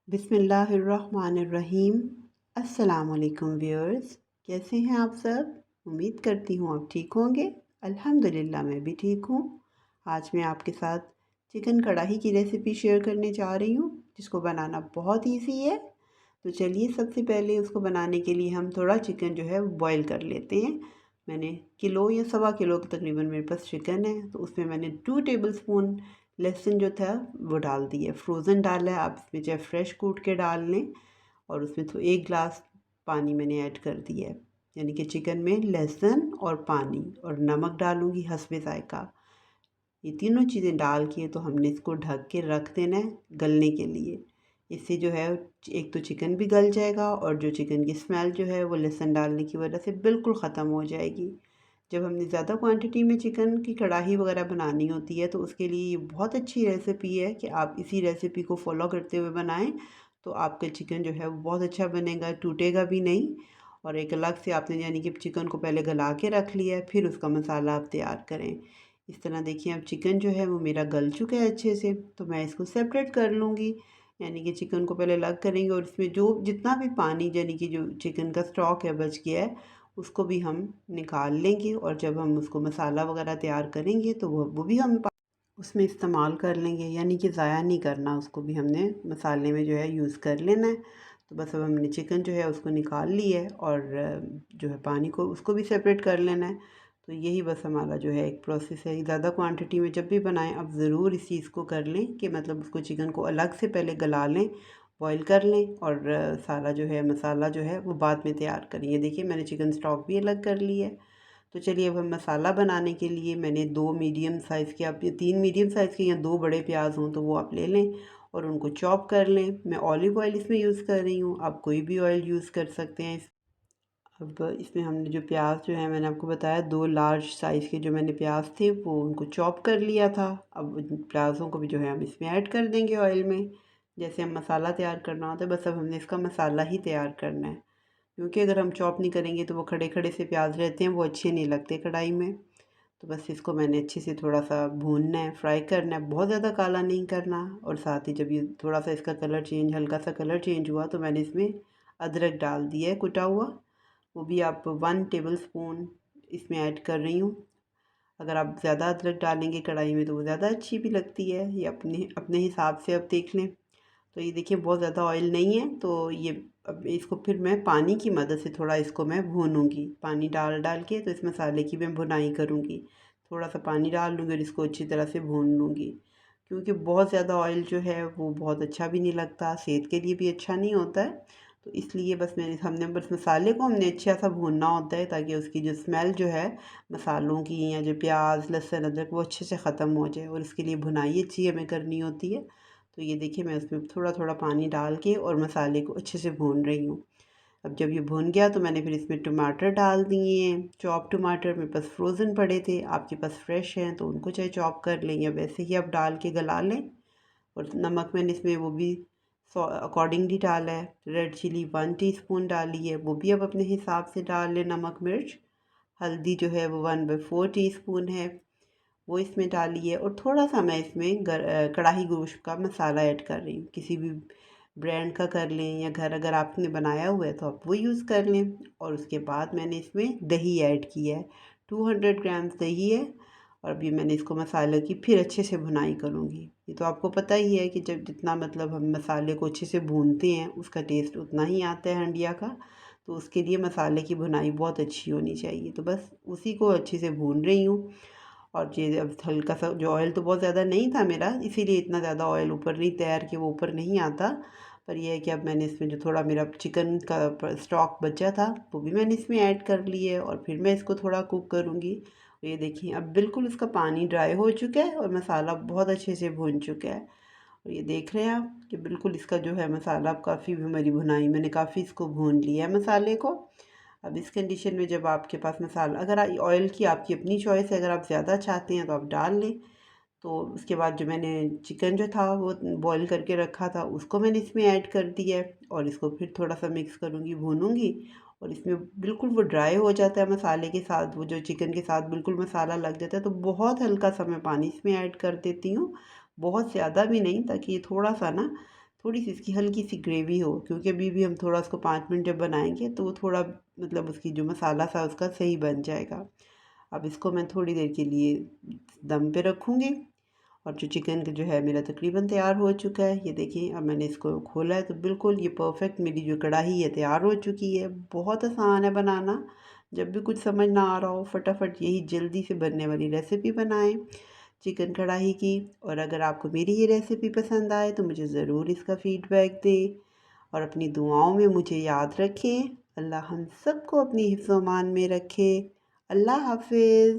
बिस्मिल्लाहिर्रहमानिर्रहीम। अस्सलाम वालेकुम व्यूअर्स, कैसे हैं आप सब। उम्मीद करती हूँ आप ठीक होंगे। अल्हम्दुलिल्लाह मैं भी ठीक हूँ। आज मैं आपके साथ चिकन कढ़ाई की रेसिपी शेयर करने जा रही हूँ, जिसको बनाना बहुत ईजी है। तो चलिए, सबसे पहले उसको बनाने के लिए हम थोड़ा चिकन जो है वो बॉईल कर लेते हैं। मैंने किलो या सवा किलो तकरीबन मेरे पास चिकन है, तो उसमें मैंने 2 टेबलस्पून लहसुन जो था वो डाल दिया। फ्रोज़न डाला है, आप इसमें चाहे फ्रेश कूट के डाल लें। और उसमें तो 1 गिलास पानी मैंने ऐड कर दिया है, यानी कि चिकन में लहसुन और पानी और नमक डालूँगी हस्बे ज़ायक़ा। ये तीनों चीज़ें डाल के तो हमने इसको ढक के रख देना है गलने के लिए। इससे जो है एक तो चिकन भी गल जाएगा और जो चिकन की स्मेल जो है वो लहसुन डालने की वजह से बिल्कुल ख़त्म हो जाएगी। जब हमने ज़्यादा क्वांटिटी में चिकन की कढ़ाई वगैरह बनानी होती है, तो उसके लिए ये बहुत अच्छी रेसिपी है कि आप इसी रेसिपी को फॉलो करते हुए बनाएं। तो आपका चिकन जो है वो बहुत अच्छा बनेगा, टूटेगा भी नहीं। और एक अलग से आपने यानी कि चिकन को पहले गला के रख लिया है, फिर उसका मसाला आप तैयार करें। इस तरह देखिए, अब चिकन जो है वो मेरा गल चुका है अच्छे से, तो मैं इसको सेपरेट कर लूँगी। यानी कि चिकन को पहले अलग करेंगे और इसमें जो जितना भी पानी यानी कि जो चिकन का स्टॉक है बच गया है, उसको भी हम निकाल लेंगे। और जब हम उसको मसाला वगैरह तैयार करेंगे तो वो भी हम उसमें इस्तेमाल कर लेंगे, यानी कि ज़ाया नहीं करना, उसको भी हमने मसाले में जो है यूज़ कर लेना है। तो बस अब हमने चिकन जो है उसको निकाल ली है और जो है पानी को उसको भी सेपरेट कर लेना है। तो यही बस हमारा जो है एक प्रोसेस है। ज़्यादा क्वांटिटी में जब भी बनाएं आप ज़रूर इस चीज़ को कर लें कि मतलब उसको चिकन को अलग से पहले गला लें, बॉईल कर लें और सारा जो है मसाला जो है वो बाद में तैयार करेंगे। देखिए, मैंने चिकन स्टॉक भी अलग कर लिया है। तो चलिए, अब हम मसाला बनाने के लिए मैंने 2 मीडियम साइज़ के, आप 3 मीडियम साइज़ के या 2 बड़े प्याज हों तो वो आप ले लें और उनको चॉप कर लें। मैं ऑलिव ऑयल इसमें यूज़ कर रही हूँ, आप कोई भी ऑयल यूज़ कर सकते हैं। अब इसमें हमने जो प्याज जो है, मैंने आपको बताया 2 लार्ज साइज़ के जो मैंने प्याज थे वो उनको चॉप कर लिया था। अब उन प्याज़ों को भी जो है हम इसमें ऐड कर देंगे ऑयल में, जैसे हम मसाला तैयार करना होता है। बस अब हमने इसका मसाला ही तैयार करना है, क्योंकि अगर हम चॉप नहीं करेंगे तो वो खड़े खड़े से प्याज रहते हैं, वो अच्छे नहीं लगते कढ़ाई में। तो बस इसको मैंने अच्छे से थोड़ा सा भूनना है, फ्राई करना है, बहुत ज़्यादा काला नहीं करना। और साथ ही जब ये थोड़ा सा इसका कलर चेंज, हल्का सा कलर चेंज हुआ, तो मैंने इसमें अदरक डाल दिया है कुटा हुआ। वो भी आप 1 टेबलस्पून इसमें ऐड कर रही हूँ। अगर आप ज़्यादा अदरक डालेंगे कढ़ाई में तो वो ज़्यादा अच्छी भी लगती है, ये अपने अपने हिसाब से अब देख लें। तो ये देखिए, बहुत ज़्यादा ऑयल नहीं है, तो ये अब इसको फिर मैं पानी की मदद से थोड़ा इसको मैं भूनूंगी। पानी डाल डाल के तो इस मसाले की मैं भुनाई करूँगी। थोड़ा सा पानी डाल लूँगी और इसको अच्छी तरह से भून लूँगी, क्योंकि बहुत ज़्यादा ऑयल जो है वो बहुत अच्छा भी नहीं लगता, सेहत के लिए भी अच्छा नहीं होता है। तो इसलिए बस मैंने हमने बस मसाले को हमने अच्छा सा भूनना होता है, ताकि उसकी जो स्मेल जो है मसालों की, या जो प्याज लहसुन अदरक, वो अच्छे से ख़त्म हो जाए। और इसके लिए भुनाई अच्छी हमें करनी होती है। तो ये देखिए, मैं उसमें थोड़ा थोड़ा पानी डाल के और मसाले को अच्छे से भून रही हूँ। अब जब ये भुन गया तो मैंने फिर इसमें टमाटर डाल दिए हैं, चॉप टमाटर। मेरे पास फ्रोज़न पड़े थे, आपके पास फ्रेश हैं तो उनको चाहे चॉप कर लें या वैसे ही आप डाल के गला लें। और नमक मैंने इसमें वो भी अकॉर्डिंगली डाला है। रेड चिली 1 टीस्पून डाली है, वो भी अब अपने हिसाब से डाल लें, नमक मिर्च। हल्दी जो है वो 1/4 टीस्पून है, वो इसमें डाली है। और थोड़ा सा मैं इसमें कढ़ाई गोश्त का मसाला ऐड कर रही हूँ। किसी भी ब्रांड का कर लें, या घर अगर आपने बनाया हुआ है तो आप वो यूज़ कर लें। और उसके बाद मैंने इसमें दही ऐड किया है, 200 ग्राम दही है। और अभी मैंने इसको मसाले की फिर अच्छे से भुनाई करूँगी। ये तो आपको पता ही है कि जब जितना मतलब हम मसाले को अच्छे से भूनते हैं उसका टेस्ट उतना ही आता है हंडिया का। तो उसके लिए मसाले की भुनाई बहुत अच्छी होनी चाहिए। तो बस उसी को अच्छे से भून रही हूँ। और ये अब हल्का सा जो ऑयल तो बहुत ज़्यादा नहीं था मेरा, इसीलिए इतना ज़्यादा ऑयल ऊपर नहीं तैयार कि वो ऊपर नहीं आता। पर यह है कि अब मैंने इसमें जो थोड़ा मेरा चिकन का स्टॉक बचा था वो भी मैंने इसमें ऐड कर लिया है और फिर मैं इसको थोड़ा कुक करूँगी। ये देखिए, अब बिल्कुल इसका पानी ड्राई हो चुका है और मसाला बहुत अच्छे से भून चुका है। और ये देख रहे हैं आप कि बिल्कुल इसका जो है मसाला, अब काफ़ी हमारी भुनाई मैंने काफ़ी इसको भून लिया है मसाले को। अब इस कंडीशन में जब आपके पास मसाला, अगर ऑयल की आपकी अपनी चॉइस है, अगर आप ज़्यादा चाहते हैं तो आप डाल लें। तो उसके बाद जो मैंने चिकन जो था वो बॉईल करके रखा था उसको मैंने इसमें ऐड कर दिया है और इसको फिर थोड़ा सा मिक्स करूँगी, भूनूँगी। और इसमें बिल्कुल वो ड्राई हो जाता है मसाले के साथ, वो जो चिकन के साथ बिल्कुल मसाला लग जाता है, तो बहुत हल्का सा मैं पानी इसमें ऐड कर देती हूँ, बहुत ज़्यादा भी नहीं, ताकि ये थोड़ा सा ना, थोड़ी सी इसकी हल्की सी ग्रेवी हो, क्योंकि अभी भी हम थोड़ा उसको 5 मिनट जब बनाएंगे तो वो थोड़ा मतलब उसकी जो मसाला सा उसका सही बन जाएगा। अब इसको मैं थोड़ी देर के लिए दम पे रखूँगी। और जो चिकन जो है मेरा तकरीबन तैयार हो चुका है। ये देखिए अब मैंने इसको खोला है तो बिल्कुल ये परफेक्ट मेरी जो कढ़ाई है तैयार हो चुकी है। बहुत आसान है बनाना। जब भी कुछ समझ ना आ रहा हो फटाफट यही जल्दी से बनने वाली रेसिपी बनाएं चिकन कढ़ाई की। और अगर आपको मेरी ये रेसिपी पसंद आए तो मुझे ज़रूर इसका फ़ीडबैक दें और अपनी दुआओं में मुझे याद रखें। अल्लाह हम सबको अपनी हिफ्ज़-ओ-अमान में रखे। अल्लाह हाफ़िज़।